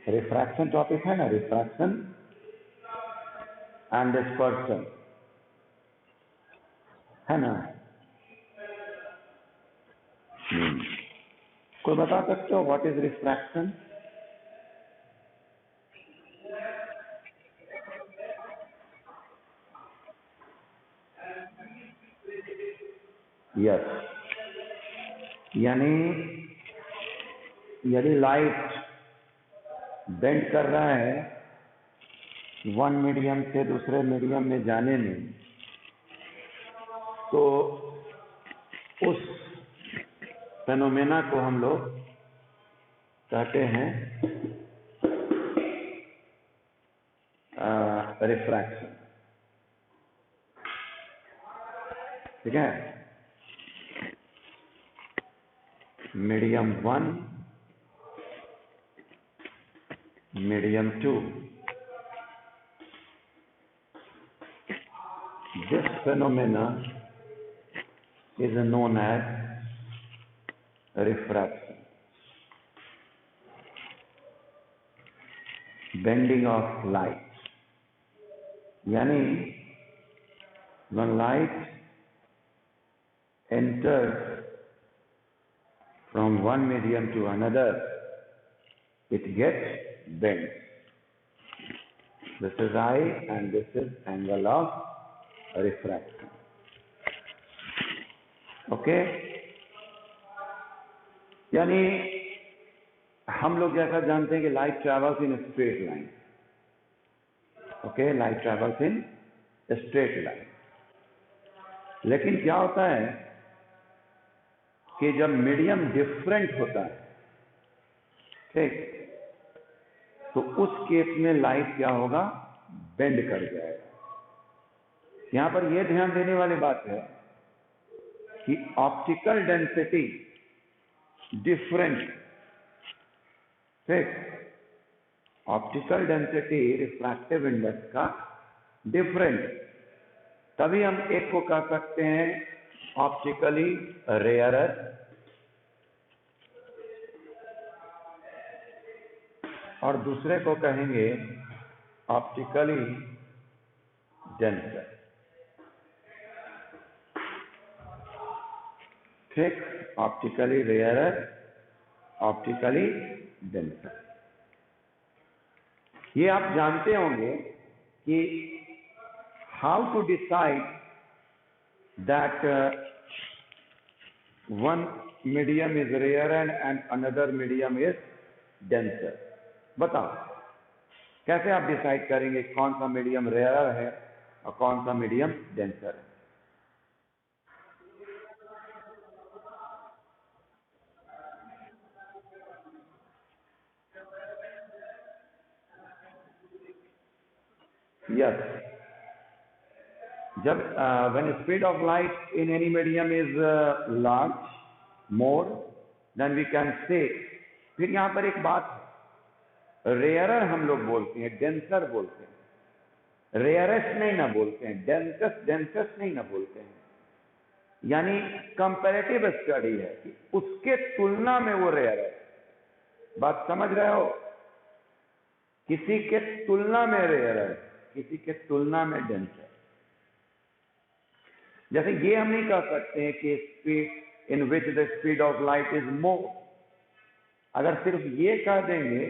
Refraction topic है ना, refraction and dispersion, है ना। कोई बता सकते हो व्हाट इज रिफ्रैक्शन? यस, यानी यदि लाइट बेंड कर रहा है वन मीडियम से दूसरे मीडियम में जाने में, तो उस फेनोमेना को हम लोग कहते हैं रिफ्रैक्शन। ठीक है, medium 1, medium 2, this phenomena is known as refraction, bending of light। यानी when light enters from one medium to another, it gets bent। This is I and this is angle of refraction। Okay, यानी हम लोग जैसा जानते हैं कि light travels in straight line. Okay, light travels in straight line. लेकिन क्या होता है कि जब मीडियम डिफरेंट होता है, ठीक, तो उस केस में लाइट क्या होगा, बेंड कर जाएगा। यहां पर यह ध्यान देने वाली बात है कि ऑप्टिकल डेंसिटी डिफरेंट, ठीक, ऑप्टिकल डेंसिटी रिफ्रैक्टिव इंडेक्स का डिफरेंट, तभी हम एक को कह सकते हैं ऑप्टिकली रेयरर और दूसरे को कहेंगे ऑप्टिकली डेंसर। ठीक, ऑप्टिकली रेयरर, ऑप्टिकली डेंसर। ये आप जानते होंगे कि how to decide that one medium is rare and another medium is denser. बताओ कैसे आप डिसाइड करेंगे कौन सा मीडियम रेयर है और कौन सा मीडियम डेंसर है? Yes, जब when speed of light in any medium is large, more, then we can say। फिर यहां पर एक बात, रेयरर हम लोग बोलते हैं, डेंसर बोलते हैं, रेयरेस्ट नहीं ना बोलते हैं, डेंसस डेंसस नहीं ना बोलते हैं। यानी कंपैरेटिव स्टडी है कि उसके तुलना में वो रेयर है। बात समझ रहे हो? किसी के तुलना में रेयर है, किसी के तुलना में डेंसर। जैसे ये हम नहीं कह सकते हैं कि speed in which the speed of light is more. अगर सिर्फ ये कह देंगे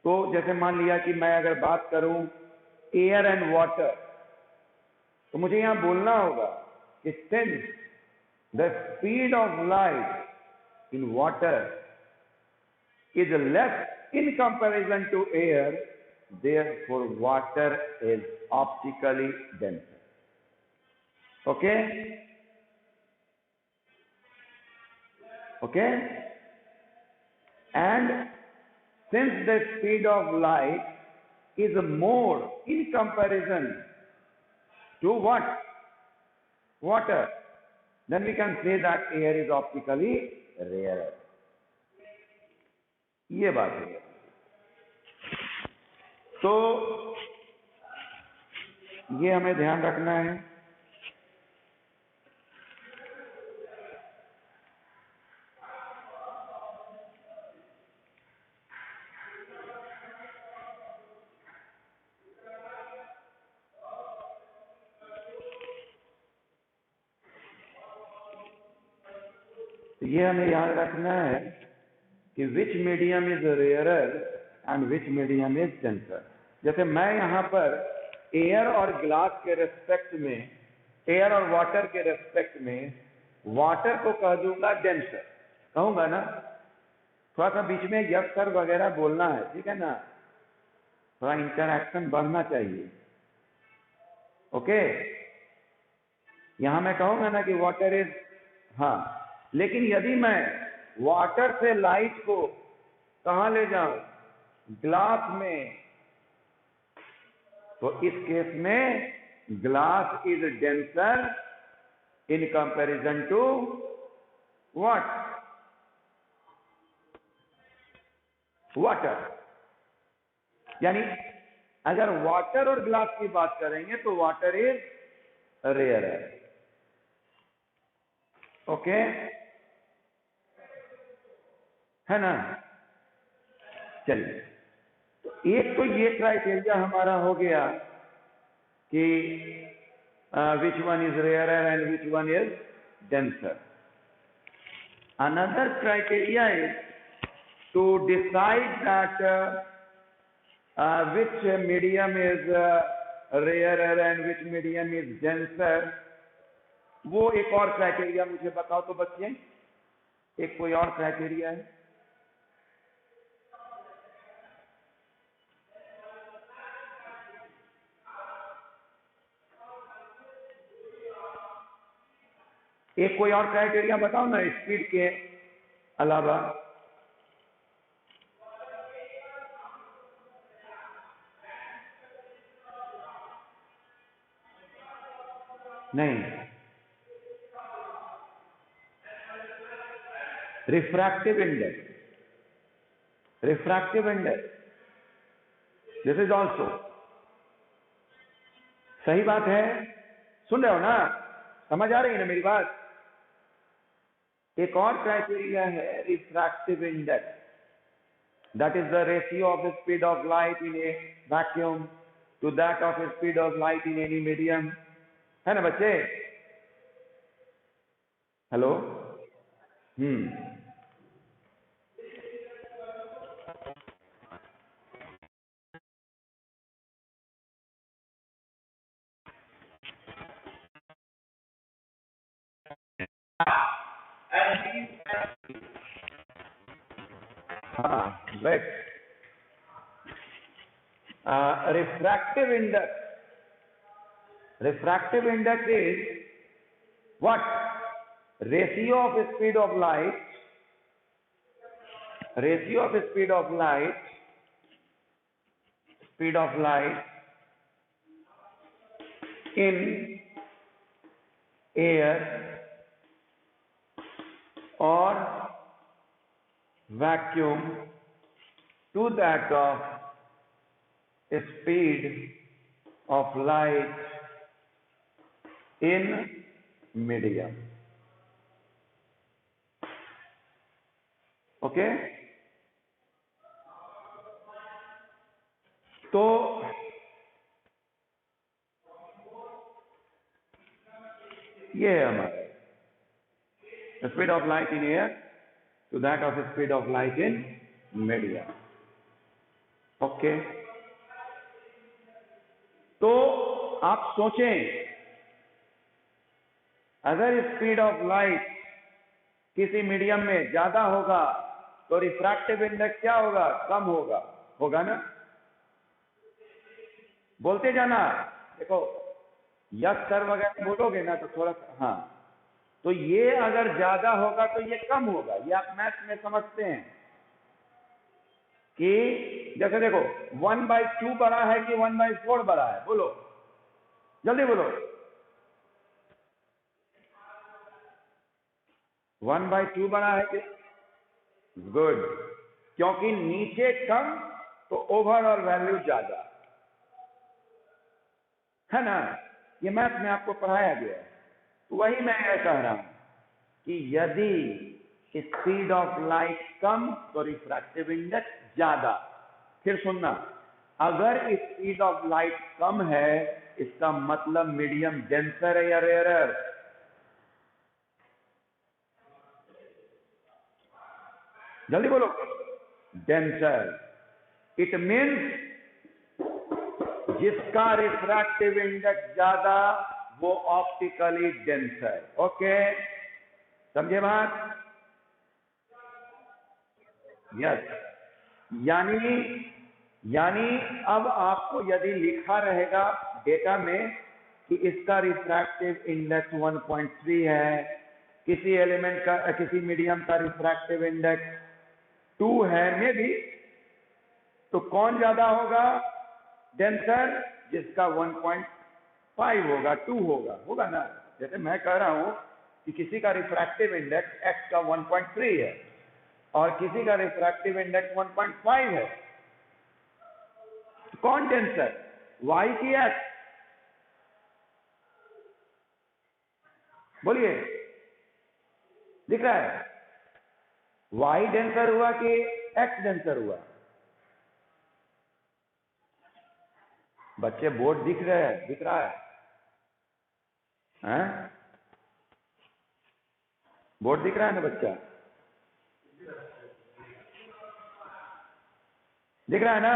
तो जैसे मान लिया कि मैं अगर बात करूं एयर एंड वाटर, तो मुझे यहां बोलना होगा कि since the speed of light in water is less in comparison to air, therefore water is optically denser। Okay? Okay? And since the speed of light is more in comparison to what? Water, then we can say that air is optically rarer। ये बात है। तो ये हमें ध्यान रखना है। ये हमें याद रखना है कि विच medium is rarer and which medium is denser. जैसे मैं यहाँ पर एयर और ग्लास के रेस्पेक्ट में, एयर और वाटर के रेस्पेक्ट में वाटर को कह दूंगा डेंसर, कहूंगा ना। थोड़ा सा बीच में यस सर वगैरह बोलना है, ठीक है ना, थोड़ा इंटरैक्शन बढ़ना चाहिए। ओके, यहां मैं कहूंगा ना कि वाटर इज, हाँ, लेकिन यदि मैं वाटर से लाइट को कहां ले जाऊं, ग्लास में, तो इस केस में glass is denser in comparison to what, water. यानी अगर वाटर और ग्लास की बात करेंगे तो वाटर इज रेयर है। ओके, है ना। चलिए, तो एक तो ये क्राइटेरिया हमारा हो गया कि which one is rare and which one is denser. Another criteria is to decide that which medium is rarer and which medium is denser, वो एक और क्राइटेरिया मुझे बताओ तो बच्चे, एक कोई और क्राइटेरिया है? एक कोई और क्राइटेरिया बताओ ना, स्पीड के अलावा। नहीं, refractive index, refractive index, this is also सही बात है। सुन रहे हो ना, समझ आ रही है ना मेरी बात। एक और क्राइटेरिया है refractive index, that is the ratio of the speed of light in a vacuum to that of the speed of light in any medium, है ना बच्चे? हेलो, हाँ, right. refractive index is what? Ratio of speed of light in air or vacuum to that of speed of light in medium. Okay, तो ये है हमारा speed of light in air to that of speed of light in medium. Okay, तो आप सोचें, अगर speed of light किसी medium में ज्यादा होगा तो रिफ्रैक्टिव इंडेक्स क्या होगा? कम होगा, होगा ना? बोलते जाना, देखो यस सर वगैरह बोलोगे ना तो थोड़ा सा, हाँ, तो ये अगर ज्यादा होगा तो ये कम होगा। ये आप मैथ में समझते हैं कि जैसे देखो 1/2 बड़ा है कि 1/4 बड़ा है? बोलो, जल्दी बोलो। 1/2 बड़ा है कि? गुड, क्योंकि नीचे कम तो ओवरऑल वैल्यू ज्यादा, है ना? ये मैथ में आपको पढ़ाया गया है। तो वही मैं कह रहा हूं कि यदि स्पीड ऑफ लाइट कम तो रिफ्रैक्टिव इंडेक्स ज्यादा। फिर सुनना, अगर स्पीड ऑफ लाइट कम है इसका मतलब मीडियम डेंसर है या रेयरर? जल्दी बोलो, डेंसर। इट मीन्स जिसका रिफ्रैक्टिव इंडेक्स ज्यादा वो ऑप्टिकली डेंसर। ओके, समझे बात? यस, यानी अब आपको यदि लिखा रहेगा डेटा में कि इसका रिफ्रैक्टिव इंडेक्स 1.3 है, किसी एलिमेंट का, किसी मीडियम का रिफ्रैक्टिव इंडेक्स 2 है मे भी, तो कौन ज्यादा होगा डेंसर? जिसका 1.5 होगा, 2 होगा ना। जैसे मैं कह रहा हूं कि किसी का रिफ्रैक्टिव इंडेक्स x का 1.3 है और किसी का रिफ्रैक्टिव इंडेक्स 1.5 है, तो कौन डेंसर, y की x? बोलिए, दिख रहा है? y डेंसर हुआ कि x डेंसर हुआ? बच्चे बोर्ड दिख रहा है? हैं? बोर्ड दिख रहा है ना बच्चा? दिख रहा है ना?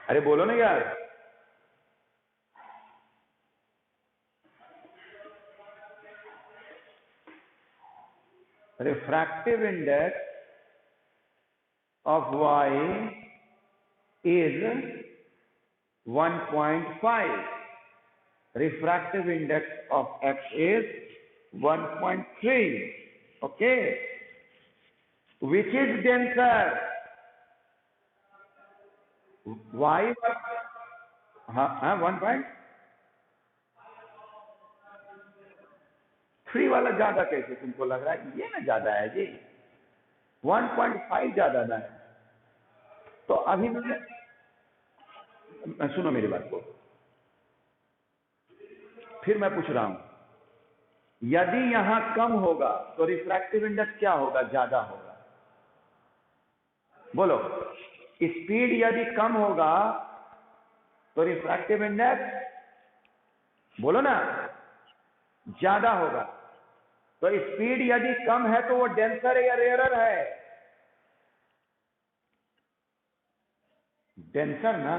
अरे बोलो ना यार। Refractive index of y is 1.5. Refractive index of x is 1.3. Okay. Which is denser? Y? हाँ, 1.3 वाला ज्यादा कैसे तुमको लग रहा है? ये ना ज्यादा है जी, 1.5 ज्यादा ना है। तो अभी सुनो मेरी बात को, फिर मैं पूछ रहा हूं, यदि यहां कम होगा तो रिफ्रैक्टिव इंडेक्स क्या होगा? ज्यादा होगा। बोलो, स्पीड यदि कम होगा तो रिफ्रैक्टिव इंडेक्स, बोलो ना, ज्यादा होगा। तो स्पीड यदि कम है तो वो डेंसर है या रेयरर है? डेंसर ना।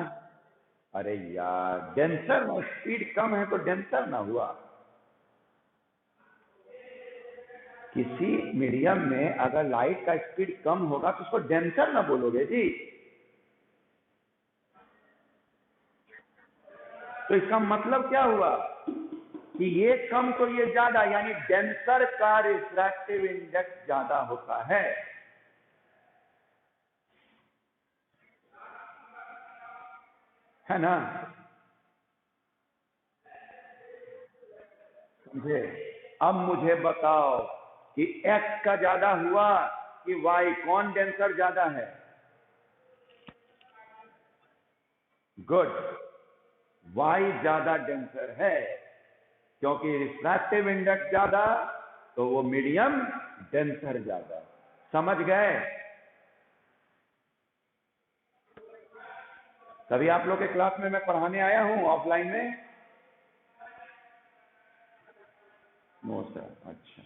अरे यार, डेंसर ना, स्पीड कम है तो डेंसर ना हुआ। किसी मीडियम में अगर लाइट का स्पीड कम होगा तो उसको डेंसर ना बोलोगे जी। तो इसका मतलब क्या हुआ कि ये कम तो ये ज्यादा, यानी डेंसर का रिफ्रैक्टिव इंडेक्स ज्यादा होता है ना? समझे? अब मुझे बताओ कि x का ज्यादा हुआ कि y, कौन डेंसर ज्यादा है? गुड, y ज्यादा डेंसर है, क्योंकि रिफ्रैक्टिव इंडेक्स ज्यादा तो वो मीडियम डेंसर ज्यादा। समझ गए? तभी आप लोग के क्लास में मैं पढ़ाने आया हूं ऑफलाइन में। नो सर, अच्छा।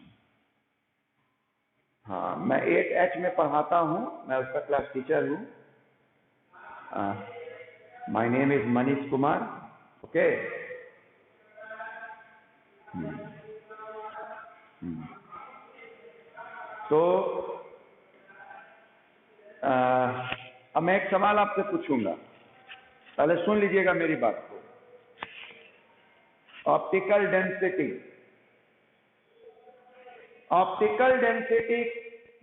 हाँ, मैं 8H में पढ़ाता हूं, मैं उसका क्लास टीचर हूं। My name is Manish Kumar. Okay. तो अब मैं एक सवाल आपसे पूछूंगा, पहले सुन लीजिएगा मेरी बात को। Optical density,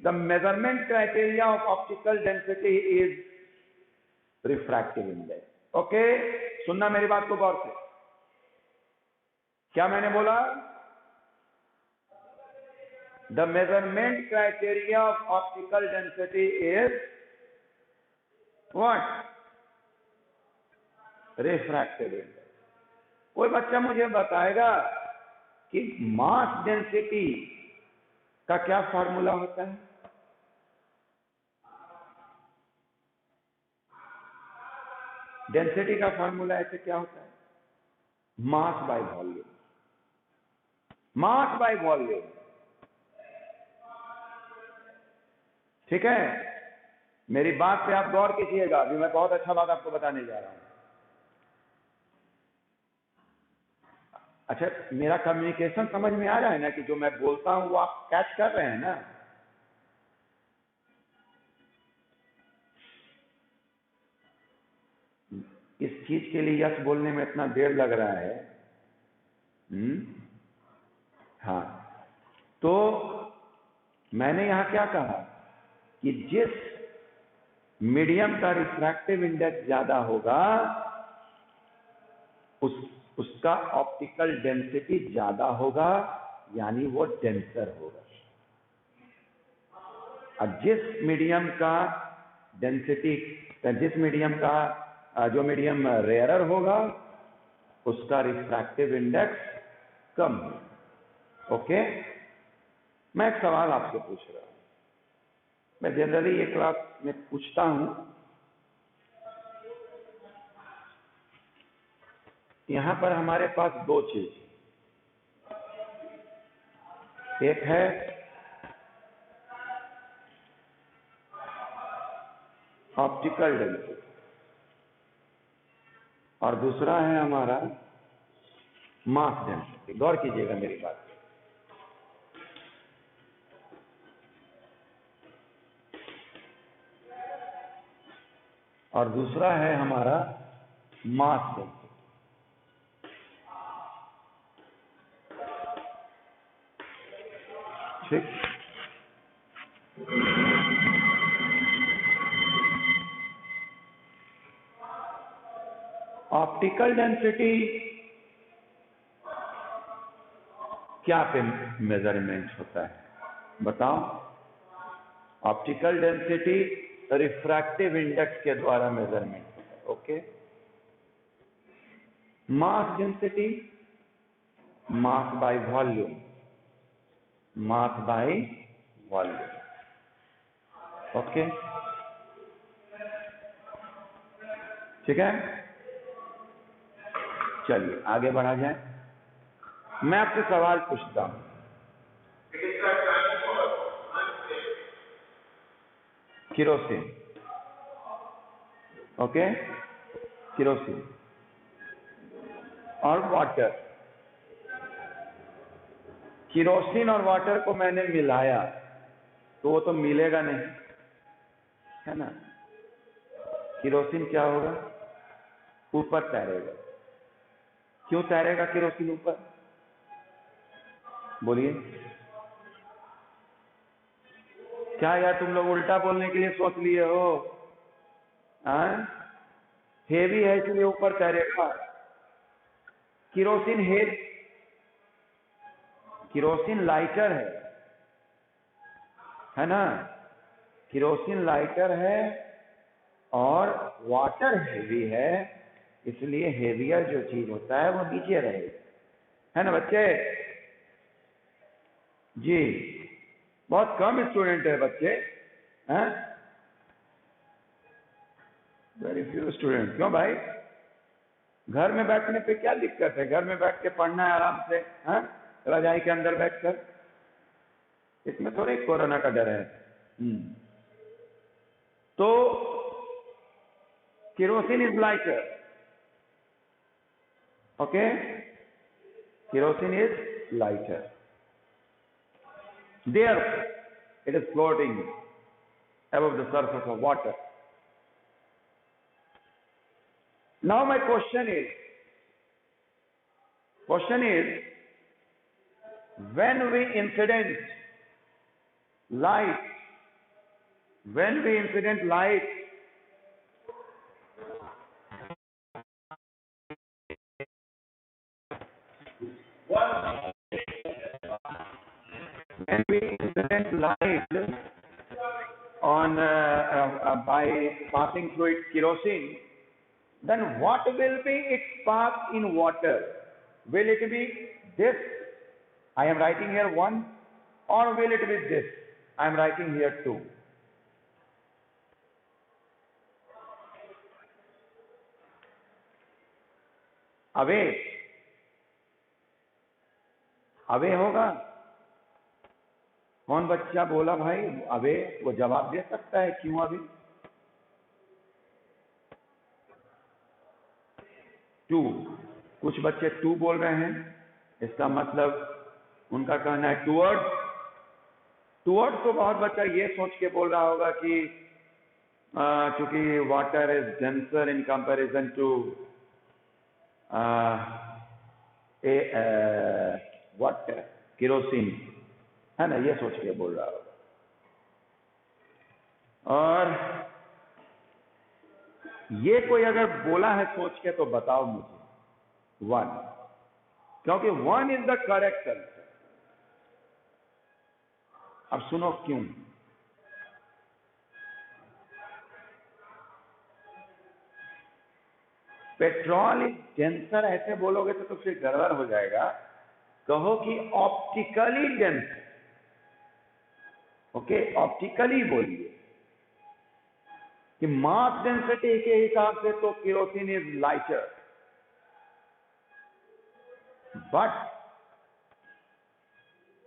the measurement criteria of optical density is refractive index. Okay, सुनना मेरी बात को गौर से। क्या मैंने बोला? The measurement criteria of optical density is what? Refractive index. कोई बच्चा मुझे बताएगा कि मास डेंसिटी का क्या फार्मूला होता है? डेंसिटी का फार्मूला ऐसे क्या होता है? Mass by volume, mass by volume. ठीक है, मेरी बात पे आप गौर कीजिएगा, अभी मैं बहुत अच्छा बात आपको बताने जा रहा हूं। अच्छा, मेरा कम्युनिकेशन समझ में आ रहा है ना, कि जो मैं बोलता हूं वो आप कैच कर रहे हैं ना? इस चीज के लिए यस बोलने में इतना देर लग रहा है। हाँ, तो मैंने यहां क्या कहा कि जिस मीडियम का रिफ्रैक्टिव इंडेक्स ज्यादा होगा उसका ऑप्टिकल डेंसिटी ज्यादा होगा, यानी वो डेंसर होगा। और जिस मीडियम का डेंसिटी, जिस मीडियम का जो मीडियम रेयरर होगा उसका रिफ्रैक्टिव इंडेक्स कम होगा। ओके, मैं एक सवाल आपसे पूछ रहा हूं, मैं जनरली ये क्लास में पूछता हूं। यहां पर हमारे पास दो चीज, एक है ऑप्टिकल डेंसिटी और दूसरा है हमारा मास डेंसिटी। गौर कीजिएगा मेरी बात पे। और दूसरा है हमारा मास डेंसिटी। ठीक, ऑप्टिकल डेंसिटी क्या पे मेजरमेंट होता है, बताओ? ऑप्टिकल डेंसिटी रिफ्रैक्टिव इंडेक्स के द्वारा मेजरमेंट होता है। Okay, mass density mass by volume, mass by volume. Okay, ठीक है, चलिए आगे बढ़ा जाए। मैं आपसे सवाल पूछता हूं, किरोसिन, ओके, किरोसिन और वाटर, किरोसिन और वाटर को मैंने मिलाया तो वो तो मिलेगा नहीं, है ना? किरोसिन क्या होगा? ऊपर तैरेगा। क्यों तैरेगा किरोसिन ऊपर? बोलिए। क्या यार तुम लोग उल्टा बोलने के लिए सोच लिए हो? हेवी है इसलिए ऊपर तैरेगा। किरोसिन किरोसिन लाइटर है ना? किरोसिन लाइटर है और वाटर हेवी है, इसलिए हेवियर जो चीज होता है वो नीचे रहेगी, है ना बच्चे? जी, बहुत कम स्टूडेंट है बच्चे, हैं? Very few student. क्यों भाई? घर में बैठने पे क्या दिक्कत है? घर में बैठ के पढ़ना है आराम से, हैं? रजाई के अंदर बैठकर, इसमें थोड़ी कोरोना का डर है। तो kerosene is lighter, okay? Kerosene is lighter, therefore it is floating above the surface of water. Now my question is when we incident light, on by passing through its kerosene, then what will be its path in water? Will it be this? I am writing here 1, or will it be this? I am writing here 2. Away away होगा। कौन बच्चा बोला भाई away? वो जवाब दे सकता है क्यों अभी? टू, कुछ बच्चे टू बोल रहे हैं, इसका मतलब उनका कहना है टूवर्ड्स। टूवर्ड्स तो बहुत बच्चा ये सोच के बोल रहा होगा कि चूंकि water is denser in comparison to what, kerosene, है ना, ये सोच के बोल रहा होगा। और ये कोई अगर बोला है सोच के तो बताओ मुझे वन, क्योंकि one is the correct answer. अब सुनो क्यों। पेट्रोल इज डेंसर ऐसे बोलोगे तो फिर गड़बड़ हो जाएगा। कहो कि ऑप्टिकली डेंसर। ओके, ऑप्टिकली बोलिए कि मास डेंसिटी के हिसाब से तो केरोसिन इज लाइटर, बट